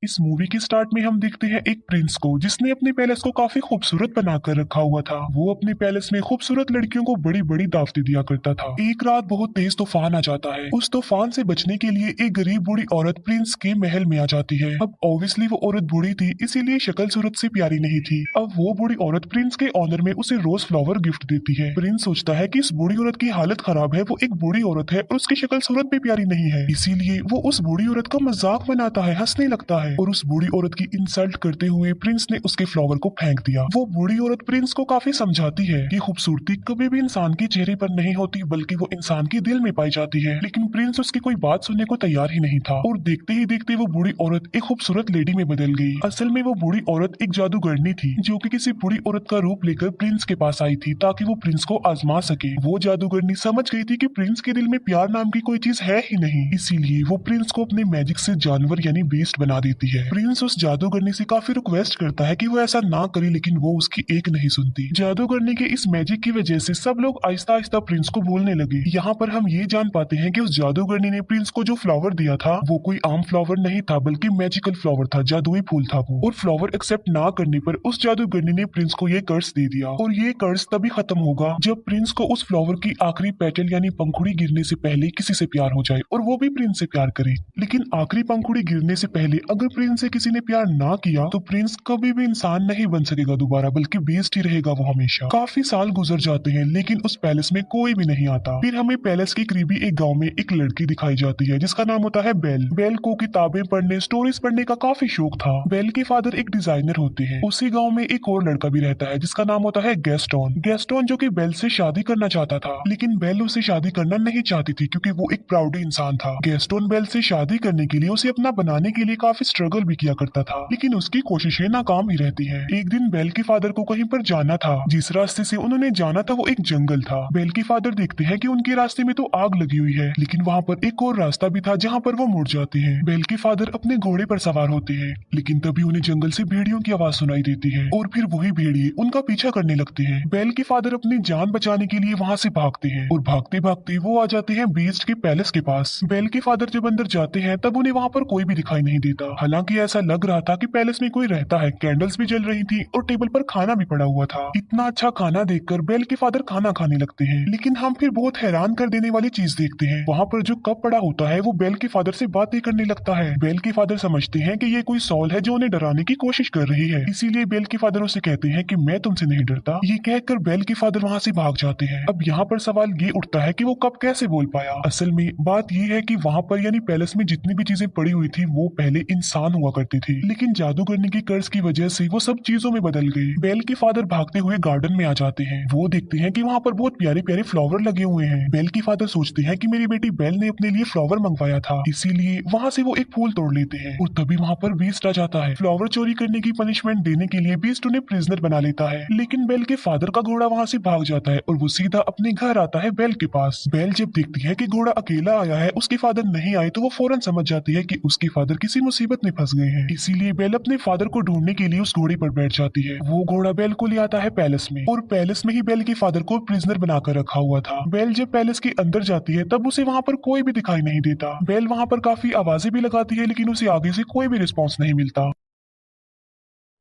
इस मूवी के स्टार्ट में हम देखते हैं एक प्रिंस को जिसने अपने पैलेस को काफी खूबसूरत बनाकर रखा हुआ था। वो अपने पैलेस में खूबसूरत लड़कियों को बड़ी बड़ी दावतें दिया करता था। एक रात बहुत तेज तूफान आ जाता है। उस तूफान से बचने के लिए एक गरीब बूढ़ी औरत प्रिंस के महल में आ जाती है। अब ऑब्वियसली वो औरत बूढ़ी थी, इसीलिए शक्ल सूरत से प्यारी नहीं थी। अब वो बूढ़ी औरत प्रिंस के ऑनर में उसे रोज फ्लावर गिफ्ट देती है। प्रिंस सोचता है कि इस बूढ़ी औरत की हालत खराब है, वो एक बूढ़ी औरत है और उसकी शक्ल सूरत भी प्यारी नहीं है, इसीलिए वो उस बूढ़ी औरत का मजाक बनाता है, हंसने लगता है और उस बूढ़ी औरत की इंसल्ट करते हुए प्रिंस ने उसके फ्लावर को फेंक दिया। वो बूढ़ी औरत प्रिंस को काफी समझाती है कि खूबसूरती कभी भी इंसान के चेहरे पर नहीं होती बल्कि वो इंसान के दिल में पाई जाती है, लेकिन प्रिंस उसकी कोई बात सुनने को तैयार ही नहीं था और देखते ही देखते वो बूढ़ी औरत एक खूबसूरत लेडी में बदल गई। असल में वो बूढ़ी औरत एक जादूगरनी थी जो कि किसी बूढ़ी औरत का रूप लेकर प्रिंस के पास आई थी ताकि वो प्रिंस को आजमा सके। वो जादूगरनी समझ गई थी कि प्रिंस के दिल में प्यार नाम की कोई चीज है ही नहीं, इसीलिए वो प्रिंस को अपने मैजिक से जानवर यानी बीस्ट बना देती है। प्रिंस उस जादूगरनी से काफी रिक्वेस्ट करता है कि वो ऐसा ना करे, लेकिन वो उसकी एक नहीं सुनती। जादूगरनी के इस मैजिक की वजह से सब लोग आहिस्ता आहिस्ता प्रिंस को भूलने लगे। यहाँ पर हम ये जान पाते हैं कि उस जादूगरनी ने प्रिंस को जो फ्लावर दिया था वो कोई आम फ्लावर नहीं था बल्कि मैजिकल फ्लावर था, जादुई फूल था वो। और फ्लावर एक्सेप्ट ना करने पर उस जादूगरनी ने प्रिंस को ये कर्ज दे दिया और ये कर्ज तभी खत्म होगा जब प्रिंस को उस फ्लावर की आखिरी पेटल यानी पंखुड़ी गिरने से पहले किसी से प्यार हो जाए और वो भी प्रिंस से प्यार करे। लेकिन आखिरी पंखुड़ी गिरने से पहले अगर प्रिंस से किसी ने प्यार ना किया तो प्रिंस कभी भी इंसान नहीं बन सकेगा दोबारा, बल्कि बेस्ट ही रहेगा वो हमेशा। काफी साल गुजर जाते हैं लेकिन उस पैलेस में कोई भी नहीं आता। फिर हमें पैलेस के करीबी एक गाँव में एक लड़की दिखाई जाती है जिसका नाम होता है बेल। बेल को किताबें पढ़ने, स्टोरीज पढ़ने का काफी शौक था। बेल के फादर एक डिजाइनर होते हैं। उसी गाँव में एक और लड़का भी रहता है जिसका नाम होता है गैस्टोन। गैस्टोन जो कि बेल से शादी करना चाहता था, लेकिन बेल उसे शादी करना नहीं चाहती थी क्योंकि वो एक प्राउड इंसान था। गैस्टोन बेल से शादी करने के लिए उसे अपना बनाने के लिए काफी स्ट्रगल भी किया करता था, लेकिन उसकी कोशिशें नाकाम ही रहती हैं। एक दिन बेल के फादर को कहीं पर जाना था। जिस रास्ते से उन्होंने जाना था वो एक जंगल था। बेल के फादर देखते हैं कि उनके रास्ते में तो आग लगी हुई है, लेकिन वहाँ पर एक और रास्ता भी था जहाँ पर वो मुड़ जाते हैं। बेल के फादर अपने घोड़े पर सवार होते हैं, लेकिन तभी उन्हें जंगल से भेड़ियों की आवाज सुनाई देती है और फिर वही भेड़िए उनका पीछा करने लगते हैं। बेल के फादर अपनी जान बचाने के लिए वहाँ से भागते हैं और भागते भागते वो आ जाते हैं बीस्ट के पैलेस के पास। बेल के फादर जब अंदर जाते हैं तब उन्हें वहाँ पर कोई भी दिखाई नहीं देता। हालांकि ऐसा लग रहा था कि पैलेस में कोई रहता है। कैंडल्स भी जल रही थी और टेबल पर खाना भी पड़ा हुआ था। इतना अच्छा खाना देखकर बेल के फादर खाना खाने लगते हैं, लेकिन हम फिर बहुत हैरान कर देने वाली चीज देखते हैं। वहाँ पर जो कप पड़ा होता है वो बेल के फादर से बातें करने लगता है। बेल के फादर समझते हैं कि ये कोई सॉल है जो उन्हें डराने की कोशिश कर रही है, इसीलिए बेल के फादर उसे कहते हैं कि मैं तुमसे नहीं डरता। ये कहकर बेल के फादर वहाँ से भाग जाते हैं। अब यहाँ पर सवाल ये उठता है कि वो कब कैसे बोल पाया। असल में बात ये है कि वहाँ पर यानी पैलेस में जितनी भी चीजें पड़ी हुई थी वो पहले इंसान हुआ करती थी, लेकिन जादूगरनी की कर्ज की वजह से वो सब चीजों में बदल गई। बेल के फादर भागते हुए गार्डन में आ जाते हैं। वो देखते हैं कि वहाँ पर बहुत प्यारे प्यारे फ्लावर लगे हुए हैं। बेल के फादर सोचते हैं कि मेरी बेटी बेल ने अपने लिए फ्लावर मंगवाया था, इसीलिए वहाँ से वो एक फूल तोड़ लेते हैं और तभी वहाँ पर बीस्ट आ जाता है। फ्लावर चोरी करने की पनिशमेंट देने के लिए बीस्ट उन्हें प्रिजनर बना लेता है, लेकिन बेल के फादर का घोड़ा वहाँ से भाग जाता है और वो सीधा अपने घर आता है बेल के पास। बेल जब देखती है कि घोड़ा अकेला आया है, उसके फादर नहीं आए, तो वो फौरन समझ जाती है कि उसके फादर किसी मुसीबत में फंस गए हैं, इसीलिए बेल अपने फादर को ढूंढने के लिए उस घोड़े पर बैठ जाती है। वो घोड़ा बेल को ले आता है पैलेस में और पैलेस में ही बेल के फादर को प्रिजनर बनाकर रखा हुआ था। बेल जब पैलेस के अंदर जाती है तब उसे वहाँ पर कोई भी दिखाई नहीं देता। बेल वहाँ पर काफी आवाजें भी लगाती है, लेकिन उसे आगे से कोई भी रिस्पॉन्स नहीं मिलता।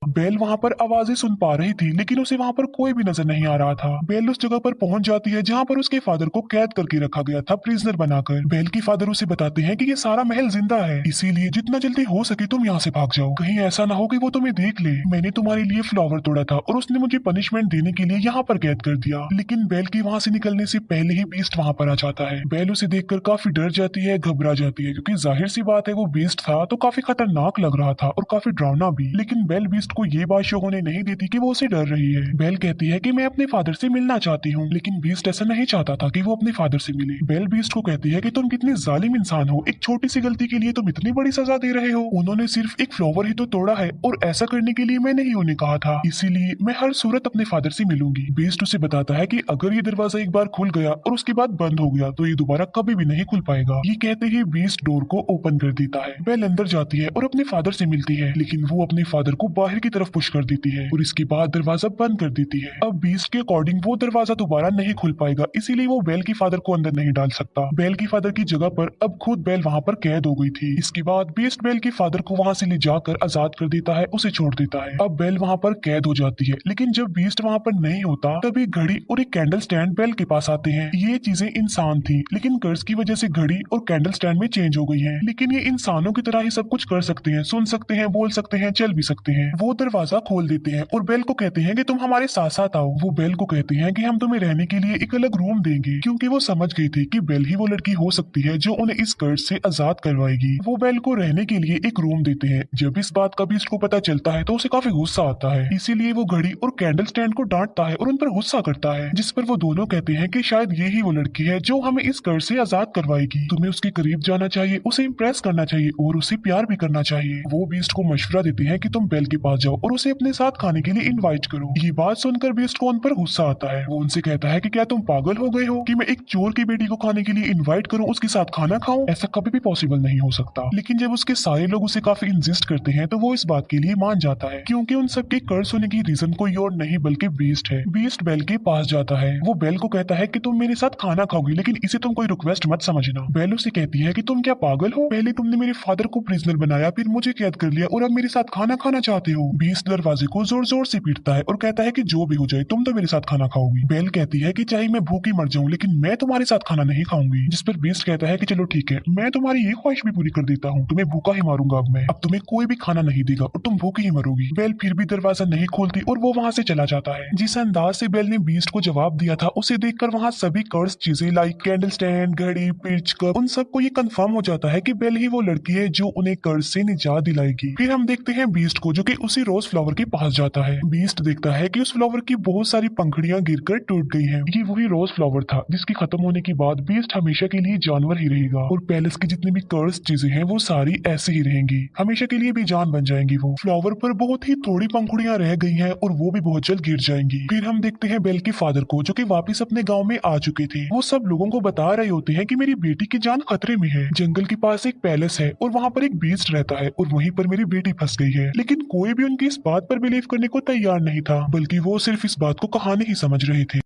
बेल वहाँ पर आवाजें सुन पा रही थी, लेकिन उसे वहाँ पर कोई भी नजर नहीं आ रहा था। बेल उस जगह पर पहुंच जाती है जहाँ पर उसके फादर को कैद करके रखा गया था, प्रिजनर बनाकर। बेल के फादर उसे बताते हैं कि ये सारा महल जिंदा है, इसीलिए जितना जल्दी हो सके तुम यहाँ से भाग जाओ। कहीं ऐसा ना हो कि वो तुम्हें देख ले। मैंने तुम्हारे लिए फ्लावर तोड़ा था और उसने मुझे पनिशमेंट देने के लिए यहाँ पर कैद कर दिया। लेकिन बेल के वहाँ से निकलने से पहले ही बीस्ट वहाँ पर आ जाता है। बेल उसे देखकर काफी डर जाती है, घबरा जाती है, क्योंकि जाहिर सी बात है वो बीस्ट था तो काफी खतरनाक लग रहा था और काफी डरावना भी। लेकिन बेल बीस्ट को ये बात शो होने नहीं देती कि वो उसे डर रही है। बेल कहती है कि मैं अपने फादर से मिलना चाहती हूँ, लेकिन बीस्ट ऐसा नहीं चाहता था कि वो अपने फादर से मिले। बेल बीस्ट को कहती है कि तुम कितनी जालिम इंसान हो, एक छोटी सी गलती के लिए तुम इतनी बड़ी सजा दे रहे हो। उन्होंने सिर्फ एक फ्लावर ही तो तोड़ा है और ऐसा करने के लिए मैंने ही उन्हें कहा था, इसीलिए मैं हर सूरत अपने फादर से मिलूंगी। बीस्ट उसे बताता है कि अगर ये दरवाजा एक बार खुल गया और उसके बाद बंद हो गया तो ये दोबारा कभी भी नहीं खुल पाएगा। ये कहते ही बीस्ट डोर को ओपन कर देता है। बेल अंदर जाती है और अपने फादर से मिलती है, लेकिन वो अपने फादर को बाहर की तरफ पुश कर देती है और इसके बाद दरवाजा बंद कर देती है। अब बीस्ट के अकॉर्डिंग वो दरवाजा दोबारा नहीं खुल पाएगा, इसीलिए वो बेल की फादर को अंदर नहीं डाल सकता। बेल की फादर की जगह पर अब खुद बेल वहाँ पर कैद हो गई थी। इसके बाद बीस्ट बेल की फादर को वहाँ से ले जाकर आजाद कर देता है, उसे छोड़ देता है। अब बेल वहाँ पर कैद हो जाती है, लेकिन जब बीस्ट वहाँ पर नहीं होता तब एक घड़ी और एक कैंडल स्टैंड बेल के पास आते हैं। ये चीजें इंसान थी, लेकिन कर्ज की वजह से घड़ी और कैंडल स्टैंड में चेंज हो गई है। लेकिन ये इंसानों की तरह ही सब कुछ कर सकते हैं, सुन सकते हैं, बोल सकते हैं, चल भी सकते हैं। वो दरवाजा खोल देते हैं और बेल को कहते हैं कि तुम हमारे साथ साथ आओ। वो बेल को कहते हैं कि हम तुम्हें रहने के लिए एक अलग रूम देंगे, क्योंकि वो समझ गई थी कि बेल ही वो लड़की हो सकती है जो उन्हें इस कर्ज से आजाद करवाएगी। वो बेल को रहने के लिए एक रूम देते हैं। जब इस बात का बीस्ट को पता चलता है तो उसे काफी गुस्सा आता है, इसीलिए वो घड़ी और कैंडल स्टैंड को डांटता है और उन पर गुस्सा करता है, जिस पर वो दोनों कहते हैं कि शायद ये ही वो लड़की है जो हमें इस कर्ज से आजाद करवाएगी। तुम्हें उसके करीब जाना चाहिए, उसे इम्प्रेस करना चाहिए और उसे प्यार भी करना चाहिए। वो बीस्ट को मशवरा देते हैं कि तुम बेल के पास जाओ और उसे अपने साथ खाने के लिए इनवाइट करो। ये बात सुनकर बीस्ट को उन पर गुस्सा आता है। वो उनसे कहता है कि क्या तुम पागल हो गए हो कि मैं एक चोर की बेटी को खाने के लिए इनवाइट करूं, उसके साथ खाना खाऊं? ऐसा कभी भी पॉसिबल नहीं हो सकता। लेकिन जब उसके सारे लोग उसे काफी इंसिस्ट करते हैं तो वो इस बात के लिए मान जाता है, क्योंकि उन सबके कर्ज होने की रीजन कोई और नहीं बल्कि बीस्ट है। बीस्ट बेल के पास जाता है। वो बेल को कहता है कि तुम मेरे साथ खाना खाओगी, लेकिन इसे तुम कोई रिक्वेस्ट मत समझना। बेल उसे कहती है कि तुम क्या पागल हो? पहले तुमने मेरे फादर को प्रिजनर बनाया, फिर मुझे कैद कर लिया और अब मेरे साथ खाना खाना चाहते हो। बीस्ट दरवाजे को जोर जोर से पीटता है और कहता है कि जो भी हो जाए तुम तो मेरे साथ खाना खाओगी। बेल कहती है कि चाहे मैं भूखी मर जाऊं, लेकिन मैं तुम्हारे साथ खाना नहीं खाऊंगी। जिस पर बीस्ट कहता है कि चलो ठीक है, मैं तुम्हारी ये ख्वाहिश भी पूरी कर देता हूँ, तुम्हें भूखा ही मारूंगा। अब तुम्हें कोई भी खाना नहीं देगा और तुम भूखी ही मरोगी। बेल फिर भी दरवाजा नहीं खोलती और वो वहाँ से चला जाता है। जिस अंदाज से बेल ने बीस्ट को जवाब दिया था, उसे देखकर वहाँ सभी कर्ज चीजें लाइक कैंडल स्टैंड, घड़ी, पिच, कप, उन सबको ये कंफर्म हो जाता है कि बेल ही वो लड़की है जो उन्हें कर्ज से निजात दिलाएगी। फिर हम देखते हैं बीस्ट को जो कि उसी रोज फ्लावर के पास जाता है। बीस्ट देखता है कि उस फ्लावर की बहुत सारी पंखुड़ियां गिरकर टूट गई हैं। ये वही रोज फ्लावर था जिसकी खत्म होने के बाद बीस्ट हमेशा के लिए जानवर ही रहेगा और पैलेस की जितनी भी कर्ज चीजें हैं वो सारी ऐसे ही रहेंगी, हमेशा के लिए बेजान बन जाएंगी। वो फ्लावर पर बहुत ही थोड़ी पंखुड़ियां रह गई हैं और वो भी बहुत जल्द गिर जाएंगी। फिर हम देखते हैं बेल के फादर को जो कि वापस अपने गांव में आ चुके थे। वो सब लोगों को बता रहे होते हैं कि मेरी बेटी की जान खतरे में है। जंगल के पास एक पैलेस है और वहाँ पर एक बीस्ट रहता है और वहीं पर मेरी बेटी फंस गई है। लेकिन कोई भी उनकी इस बात पर बिलीव करने को तैयार नहीं था, बल्कि वो सिर्फ इस बात को कहानी ही समझ रहे थे।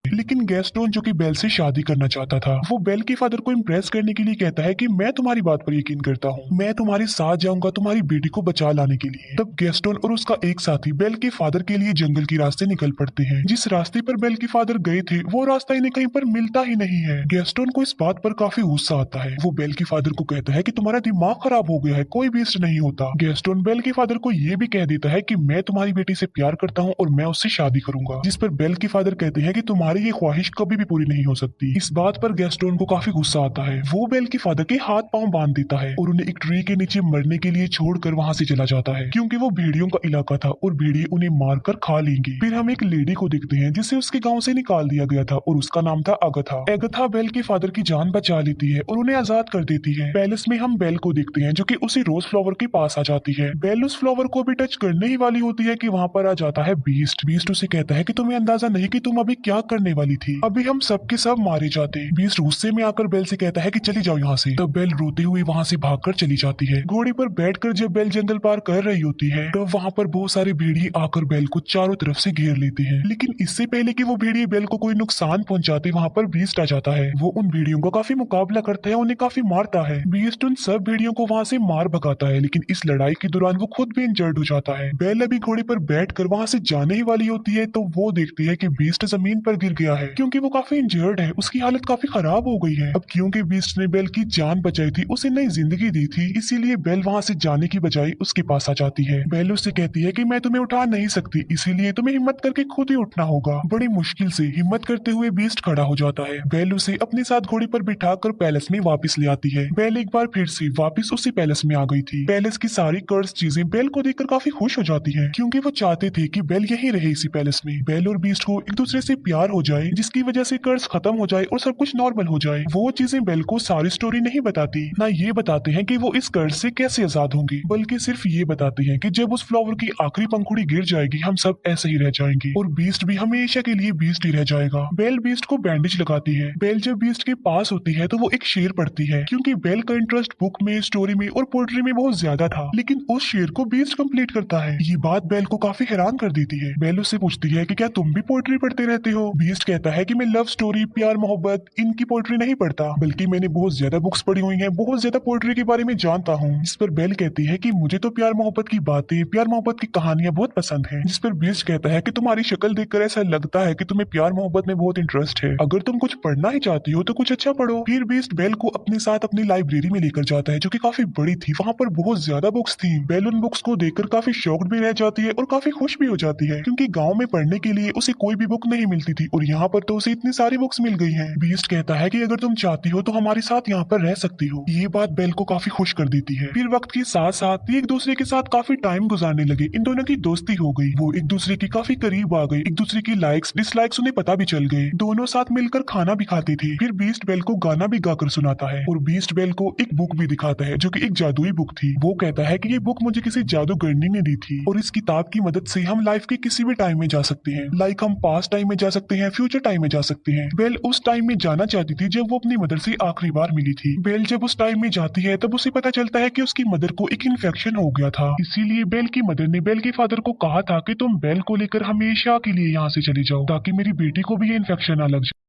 लेकिन गैस्टोन जो कि बेल से शादी करना चाहता था, वो बेल के फादर को इम्प्रेस करने के लिए कहता है कि मैं तुम्हारी बात पर यकीन करता हूँ, मैं तुम्हारे साथ जाऊंगा तुम्हारी बेटी को बचा लाने के लिए। तब गैस्टोन और उसका एक साथी बेल के फादर के लिए जंगल के रास्ते निकल पड़ते हैं। जिस रास्ते पर बेल के फादर गए थे वो रास्ता इन्हें कहीं पर मिलता ही नहीं है। गैस्टोन को इस बात पर काफी गुस्सा आता है। वो बेल के फादर को कहता है कि तुम्हारा दिमाग खराब हो गया है, कोई भी नहीं होता। गैस्टोन बेल के फादर को ये भी कह देता है कि मैं तुम्हारी बेटी से प्यार करता हूँ और मैं उससे शादी करूंगा। जिस पर बेल के फादर कहते हैं कि तुम्हारी ये ख्वाहिश कभी भी पूरी नहीं हो सकती। इस बात पर गैस्टोन को काफी गुस्सा आता है। वो बेल के फादर के हाथ पांव बांध देता है और उन्हें एक ट्री के नीचे मरने के लिए छोड़कर वहां से चला जाता है, क्योंकि वो भेड़ियों का इलाका था और भेड़िए उन्हें मारकर खा लेंगे। फिर हम एक लेडी को देखते हैं जिसे उसके गांव से निकाल दिया गया था और उसका नाम था अगथा। एगथा बेल के फादर की जान बचा लेती है और उन्हें आजाद कर देती है। पैलेस में हम बेल को देखते हैं जो कि उसी रोज फ्लावर के पास आ जाती है। बेल उस फ्लावर को भी टच करने ही वाली होती है कि वहां पर आ जाता है बीस्ट। बीस्ट उसे कहता है कि तुम्हें अंदाजा नहीं कि तुम अभी क्या करने वाली थी, अभी हम सब के सब मारे जाते। बीस्ट गुस्से में आकर बेल से कहता है कि चली जाओ यहाँ से। तब बेल रोते हुए वहाँ से भागकर चली जाती है। घोड़े पर बैठकर जब बेल जंगल पार कर रही होती है तब वहाँ पर बहुत सारे भेड़िए आकर बेल को चारों तरफ से घेर लेते हैं। लेकिन इससे पहले कि वो भेड़िए बेल को कोई नुकसान पहुंचाते वहाँ पर बीस्ट आ जाता है। वो उन भेड़ियों का काफी मुकाबला करता है, उन्हें काफी मारता है। बीस्ट उन सब भेड़ियों को वहाँ से मार भगाता है, लेकिन इस लड़ाई के दौरान वो खुद भी इंजर्ड हो जाता है। बेल अभी घोड़े पर बैठकर वहाँ से जाने ही वाली होती है तो वो देखती है कि बीस्ट जमीन पर गिर गया है, क्योंकि वो काफी इंजर्ड है, उसकी हालत काफी खराब हो गई है। अब क्योंकि बीस्ट ने बेल की जान बचाई थी, उसे नई जिंदगी दी थी, इसीलिए बेल वहाँ से जाने की बजाय उसके पास आ जाती है। बेल उससे कहती है कि मैं तुम्हें उठा नहीं सकती, इसीलिए तुम्हें हिम्मत करके खुद ही उठना होगा। बड़ी मुश्किल से हिम्मत करते हुए बीस्ट खड़ा हो जाता है। बेल उसे अपने साथ घोड़े पर बिठाकर पैलेस में वापस ले आती है। बेल एक बार फिर से वापस उसी पैलेस में आ गई थी। पैलेस की सारी कर्ज चीजें बेल को देखकर काफी खुश हो जाती हैं, क्योंकि वो चाहते थे कि बेल यहीं रहे इसी पैलेस में। बेल और बीस्ट को एक दूसरे से प्यार हो जाए जाए जिसकी वजह से कर्ज खत्म हो जाए और सब कुछ नॉर्मल हो जाए। वो चीजें बेल को सारी स्टोरी नहीं बताती, ना ये बताते हैं कि वो इस कर्ज से कैसे आजाद होंगी, बल्कि सिर्फ ये बताती हैं कि जब उस फ्लावर की आखिरी पंखुड़ी गिर जाएगी हम सब ऐसे ही रह जाएंगे और बीस्ट भी हमेशा के लिए बीस्ट ही रह जाएगा। बेल बीस्ट को बैंडेज लगाती है। बेल जब बीस्ट के पास होती है तो वो एक शेर पढ़ती है, क्योंकि बेल का इंटरेस्ट बुक में, स्टोरी में और पोएट्री में बहुत ज्यादा था, लेकिन उस शेर को बीस्ट कंप्लीट करता है। ये बात बेल को काफी हैरान कर देती है। बेल उससे पूछती है कि क्या तुम भी पोएट्री पढ़ते रहते हो? बीस्ट कहता है कि मैं लव स्टोरी, प्यार मोहब्बत, इनकी पोएट्री नहीं पढ़ता, बल्कि मैंने बहुत ज्यादा बुक्स पढ़ी हुई हैं, बहुत ज्यादा पोएट्री के बारे में जानता हूँ। इस पर बेल कहती है कि मुझे तो प्यार मोहब्बत की बातें, प्यार मोहब्बत की कहानियां बहुत पसंद है। जिस पर बीस्ट कहता है कि तुम्हारी शक्ल देखकर ऐसा लगता है कि तुम्हें प्यार मोहब्बत में बहुत इंटरेस्ट है, अगर तुम कुछ पढ़ना ही चाहती हो तो कुछ अच्छा पढ़ो। फिर बीस्ट बेल को अपने साथ अपनी लाइब्रेरी में लेकर जाता है, जो कि काफी बड़ी थी। वहाँ पर बहुत ज्यादा बुक्स थी। बेल उन बुक्स को देखकर काफी शॉक्ड भी रह जाती है और काफी खुश भी हो जाती है, क्योंकि गाँव में पढ़ने के लिए उसे कोई भी बुक नहीं मिलती थी और यहाँ पर तो उसे इतनी सारी बुक्स मिल गई हैं। बीस्ट कहता है कि अगर तुम चाहती हो तो हमारे साथ यहाँ पर रह सकती हो। ये बात बेल को काफी खुश कर देती है। फिर वक्त के साथ साथ ये एक दूसरे के साथ काफी टाइम गुजारने लगे। इन दोनों की दोस्ती हो गई, वो एक दूसरे के काफी करीब आ गए, एक दूसरे की लाइक्स डिसलाइक्स उन्हें पता भी चल गए। दोनों साथ मिलकर खाना भी खाते थे। फिर बीस्ट बेल को गाना भी गाकर सुनाता है और बीस्ट बेल को एक बुक भी दिखाता है, जो कि एक जादुई बुक थी। वो कहता है कि ये बुक मुझे किसी जादूगरनी ने दी थी और इस किताब की मदद से हम लाइफ के किसी भी टाइम में जा सकते हैं। लाइक हम पास्ट टाइम में जा सकते हैं, फ्यूचर टाइम में जा सकते हैं। बेल उस टाइम में जाना चाहती थी जब वो अपनी मदर से आखिरी बार मिली थी। बेल जब उस टाइम में जाती है तब उसे पता चलता है कि उसकी मदर को एक इन्फेक्शन हो गया था। इसीलिए बेल की मदर ने बेल के फादर को कहा था कि तुम बेल को लेकर हमेशा के लिए यहाँ से चले जाओ, ताकि मेरी बेटी को भी ये इन्फेक्शन ना लग जाए।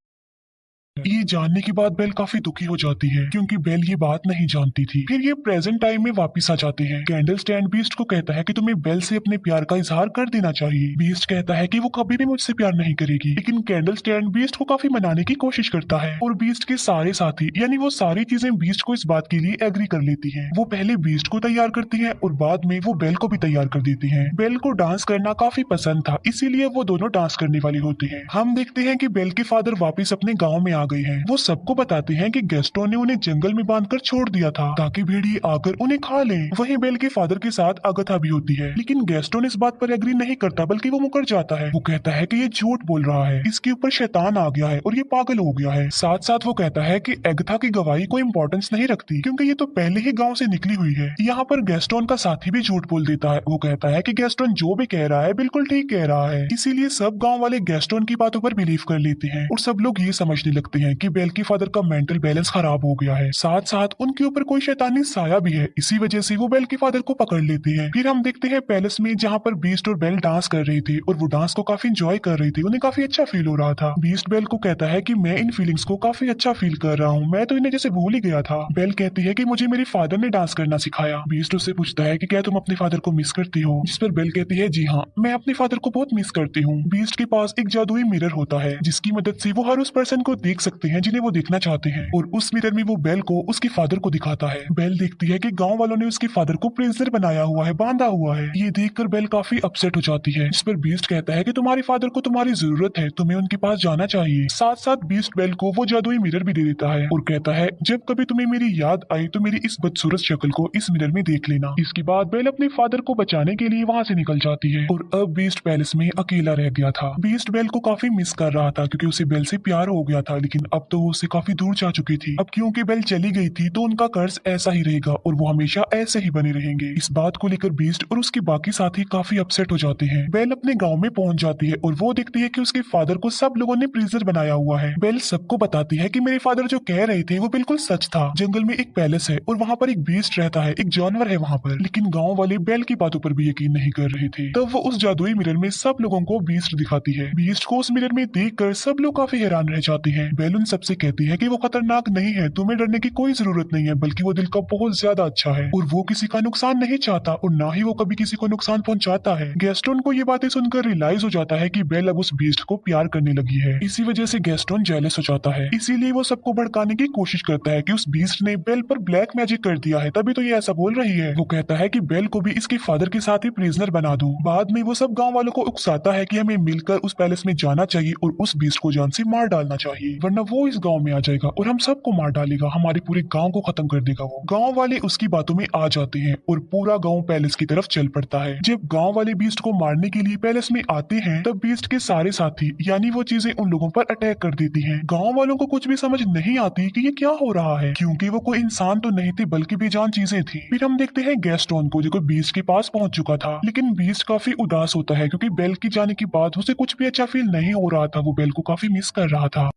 ये जानने के बाद बेल काफी दुखी हो जाती है, क्योंकि बेल ये बात नहीं जानती थी। फिर ये प्रेजेंट टाइम में वापस आ जाते हैं। कैंडल स्टैंड बीस्ट को कहता है कि तुम्हें बेल से अपने प्यार का इजहार कर देना चाहिए। बीस्ट कहता है कि वो कभी भी मुझसे प्यार नहीं करेगी, लेकिन कैंडल स्टैंड बीस्ट को काफी मनाने की कोशिश करता है और बीस्ट के सारे साथी यानी वो सारी चीजें बीस्ट को इस बात के लिए एग्री कर लेती है। वो पहले बीस्ट को तैयार करती है और बाद में वो बेल को भी तैयार कर देती है। बेल को डांस करना काफी पसंद था, इसीलिए वो दोनों डांस करने वाली होती है। हम देखते हैं कि बेल के फादर वापिस अपने गाँव में आ गए हैं। वो सबको बताते हैं कि गैस्टोन ने उन्हें जंगल में बांधकर छोड़ दिया था ताकि भेड़िए आकर उन्हें खा लें। वहीं बेल के फादर के साथ अगथा भी होती है, लेकिन गैस्टोन इस बात पर एग्री नहीं करता, बल्कि वो मुकर जाता है। वो कहता है कि ये झूठ बोल रहा है, इसके ऊपर शैतान आ गया है और ये पागल हो गया है। साथ साथ वो कहता है कि अगथा की गवाही कोई इंपॉर्टेंस नहीं रखती, क्योंकि ये तो पहले ही गाँव से निकली हुई है। यहाँ पर गैस्टोन का साथी भी झूठ बोल देता है। वो कहता है कि गैस्टोन जो भी कह रहा है बिल्कुल ठीक कह रहा है। इसीलिए सब गाँव वाले गैस्टोन की बातों पर बिलीव कर लेते हैं और सब लोग ये समझने लगते हैं कि बेल के फादर का मेंटल बैलेंस खराब हो गया है। साथ साथ उनके ऊपर कोई शैतानी साया भी है, इसी वजह से वो बेल के फादर को पकड़ लेते हैं। फिर हम देखते हैं पैलेस में, जहाँ पर बीस्ट और बेल डांस कर रही थी और वो डांस को काफी एंजॉय कर रही थी। उन्हें काफी अच्छा फील हो रहा था। बीस्ट बेल को कहता है कि मैं इन फीलिंग्स को काफी अच्छा फील कर रहा हूँ, मैं तो इन्हें जैसे भूल ही गया था। बेल कहती है कि मुझे मेरे फादर ने डांस करना सिखाया। बीस्ट उससे पूछता है कि क्या तुम अपने फादर को मिस करती हो? जिस पर बेल कहती है जी हाँ, मैं अपने फादर को बहुत मिस करती हूँ। बीस्ट के पास एक जादुई मिरर होता है, जिसकी मदद से वो हर उस पर्सन को देख सकते हैं जिन्हें वो देखना चाहते हैं, और उस मिरर में वो बेल को उसके फादर को दिखाता है। बेल देखती है कि गांव वालों ने उसके फादर को प्रिजनर बनाया हुआ है, बांधा हुआ है। ये देखकर बेल काफी अपसेट हो जाती है। इस पर बीस्ट कहता है कि तुम्हारे फादर को तुम्हारी जरूरत है, तुम्हें उनके पास जाना चाहिए। साथ साथ बीस्ट बेल को वो जादुई मिरर भी दे देता है और कहता है जब कभी तुम्हें मेरी याद आई तो मेरी इस बदसूरत शक्ल को इस मिरर में देख लेना। इसके बाद बेल अपने फादर को बचाने के लिए वहाँ से निकल जाती है और अब बीस्ट पैलेस में अकेला रह गया था। बीस्ट बेल को काफी मिस कर रहा था, क्योंकि उसे बेल से प्यार हो गया था, लेकिन अब तो वो उससे काफी दूर जा चुकी थी। अब क्योंकि बेल चली गई थी तो उनका कर्ज ऐसा ही रहेगा और वो हमेशा ऐसे ही बने रहेंगे। इस बात को लेकर बीस्ट और उसके बाकी साथी काफी अपसेट हो जाते हैं। बेल अपने गांव में पहुंच जाती है और वो देखती है कि उसके फादर को सब लोगों ने प्रिजनर बनाया हुआ है। बेल सबको बताती है कि मेरे फादर जो कह रहे थे वो बिल्कुल सच था। जंगल में एक पैलेस है और वहाँ पर एक बीस्ट रहता है, एक जानवर है वहाँ पर। लेकिन गाँव वाले बेल की बातों पर भी यकीन नहीं कर रहे थे। तब वो उस जादुई मिरर में सब लोगों को बीस्ट दिखाती है। बीस्ट को उस मिरर में देखकर सब लोग काफी हैरान रह जाते हैं। बेल उन सबसे कहती है कि वो खतरनाक नहीं है, तुम्हें डरने की कोई जरूरत नहीं है, बल्कि वो दिल का बहुत ज्यादा अच्छा है और वो किसी का नुकसान नहीं चाहता और ना ही वो कभी किसी को नुकसान पहुंचाता है। गैस्टोन को ये बातें सुनकर रियलाइज हो जाता है कि बेल अब उस बीस्ट को प्यार करने लगी है। इसी वजह से गैस्टोन जेलस हो जाता है, इसीलिए वो सबको भड़काने की कोशिश करता है कि उस बीस्ट ने बेल पर ब्लैक मैजिक कर दिया है, तभी तो ये ऐसा बोल रही है। वो कहता है कि बेल को भी इसके फादर के साथ ही प्रिजनर बना दूं। बाद में वो सब गाँव वालों को उकसाता है कि हमें मिलकर उस पैलेस में जाना चाहिए और उस बीस्ट को जान से मार डालना चाहिए, वरना वरना वो इस गांव में आ जाएगा और हम सबको मार डालेगा, हमारे पूरे गांव को खत्म कर देगा। वो गांव वाले उसकी बातों में आ जाते हैं और पूरा गांव पैलेस की तरफ चल पड़ता है। जब गांव वाले बीस्ट को मारने के लिए पैलेस में आते हैं तब बीस्ट के सारे साथी यानी वो चीजें उन लोगों पर अटैक कर देती हैं। गांव वालों को कुछ भी समझ नहीं आती कि ये क्या हो रहा है, क्योंकि वो कोई इंसान तो नहीं थे बल्कि बेजान चीजें थी। फिर हम देखते हैं गैस्टोन को, जो बीस्ट के पास पहुंच चुका था, लेकिन बीस्ट काफी उदास होता है क्योंकि बेल की जाने के बाद उसे कुछ भी अच्छा फील नहीं हो रहा था। वो बेल को काफी मिस कर रहा था।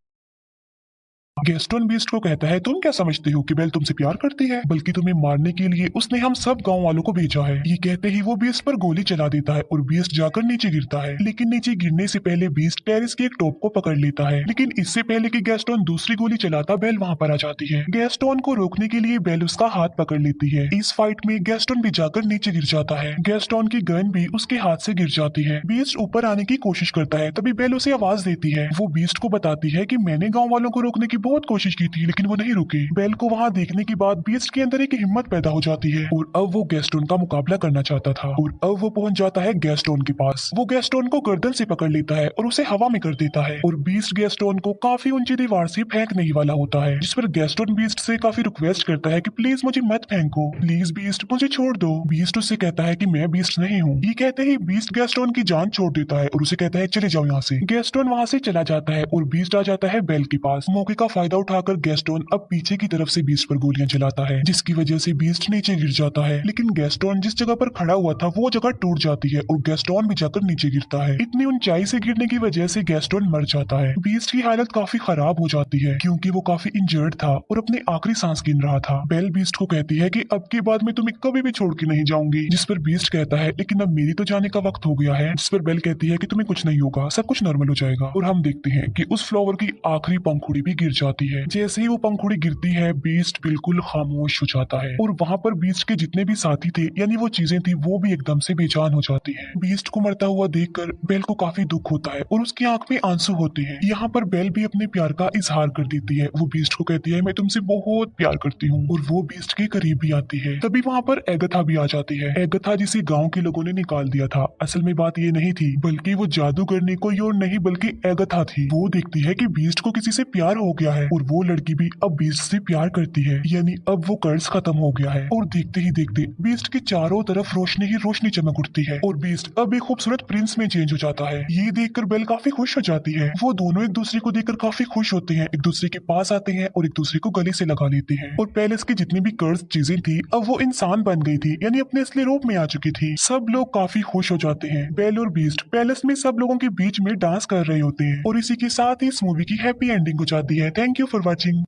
गैस्टोन बीस्ट को कहता है, तुम क्या समझते हो कि बेल तुमसे प्यार करती है, बल्कि तुम्हें मारने के लिए उसने हम सब गांव वालों को भेजा है। ये कहते ही वो बीस्ट पर गोली चला देता है और बीस्ट जाकर नीचे गिरता है। लेकिन नीचे गिरने से पहले बीस्ट टेरिस की एक टॉप को पकड़ लेता है। लेकिन इससे पहले कि गैस्टोन दूसरी गोली चलाता, बेल वहां पर आ जाती है। गैस्टोन को रोकने के लिए बेल उसका हाथ पकड़ लेती है। इस फाइट में गैस्टोन भी जाकर नीचे गिर जाता है। गैस्टोन की गन भी उसके हाथ से गिर जाती है। बीस्ट ऊपर आने की कोशिश करता है, तभी बेल उसे आवाज देती है। वो बीस्ट को बताती है कि मैंने गांव वालों को रोकने की बहुत कोशिश की थी, लेकिन वो नहीं रुके। बेल को वहां देखने के बाद बीस्ट के अंदर एक हिम्मत पैदा हो जाती है और अब वो गैस्टोन का मुकाबला करना चाहता था। और अब वो पहुंच जाता है गैस्टोन के पास। वो गैस्टोन को गर्दन से पकड़ लेता है और उसे हवा में कर देता है और बीस्ट गैस्टोन को काफी ऊंची दीवार से फेंकने ही वाला होता है, जिस पर गैस्टोन बीस्ट से काफी रिक्वेस्ट करता है कि प्लीज मुझे मत फेंको, प्लीज बीस्ट मुझे छोड़ दो। बीस्ट उससे कहता है कि मैं बीस्ट नहीं हूँ। ये कहते ही बीस्ट गैस्टोन की जान छोड़ देता है और उसे कहता है चले जाओ यहाँ से। गैस्टोन वहां से चला जाता है और बीस्ट आ जाता है बेल के पास। मौके का फायदा उठाकर गैस्टोन अब पीछे की तरफ से बीस्ट पर गोलियां चलाता है, जिसकी वजह से बीस्ट नीचे गिर जाता है। लेकिन गैस्टोन जिस जगह पर खड़ा हुआ था वो जगह टूट जाती है और गैस्टोन भी जाकर नीचे गिरता है। इतनी ऊंचाई से गिरने की वजह से गैस्टोन मर जाता है। बीस्ट की हालत काफी खराब हो जाती है क्योंकि वो काफी इंजर्ड था और अपनी आखिरी सांस गिन रहा था। बेल बीस्ट को कहती है कि अब के बाद मैं तुम्हें कभी भी छोड़ के नहीं जाऊंगी, जिस पर बीस्ट कहता है लेकिन अब मेरी तो जाने का वक्त हो गया है। जिस पर बेल कहती है कि तुम्हें कुछ नहीं होगा, सब कुछ नॉर्मल हो जाएगा। और हम देखते हैं कि उस फ्लावर की आखिरी पंखुड़ी भी गिर जाती है। जैसे ही वो पंखुड़ी गिरती है बीस्ट बिल्कुल खामोश हो जाता है और वहां पर बीस्ट के जितने भी साथी थे यानी वो चीजें थी वो भी एकदम से बेजान हो जाती हैं। बीस्ट को मरता हुआ देखकर बेल को काफी दुख होता है और उसकी आंख में आंसू होते हैं। यहाँ पर बेल भी अपने प्यार का इजहार कर देती है। वो बीस्ट को कहती है मैं तुमसे बहुत प्यार करती हूँ और वो बीस्ट के करीब भी आती है। तभी वहाँ पर एगथा भी आ जाती है। एगथा जिसे गाँव के लोगों ने निकाल दिया था, असल में बात ये नहीं थी बल्कि वो जादूगरनी कोई और नहीं बल्कि एगथा थी। वो देखती है कि बीस्ट को किसी से प्यार हो गया है और वो लड़की भी अब बीस्ट से प्यार करती है, यानी अब वो कर्ज खत्म हो गया है। और देखते ही देखते बीस्ट के चारों तरफ रोशनी ही रोशनी चमक उठती है और बीस्ट अब एक खूबसूरत प्रिंस में चेंज हो जाता है। ये देखकर बेल काफी खुश हो जाती है। वो दोनों एक दूसरे को देखकर काफी खुश होते हैं, एक दूसरे के पास आते हैं और एक दूसरे को गले से लगा लेते हैं। और पैलेस की जितनी भी कर्ज चीजें थी अब वो इंसान बन गई थी, यानी अपने असली रूप में आ चुकी थी। सब लोग काफी खुश हो जाते हैं। बेल और बीस्ट पैलेस में सब लोगों के बीच में डांस कर रहे होते हैं और इसी के साथ ही इस मूवी की हैप्पी एंडिंग हो जाती है। Thank you for watching.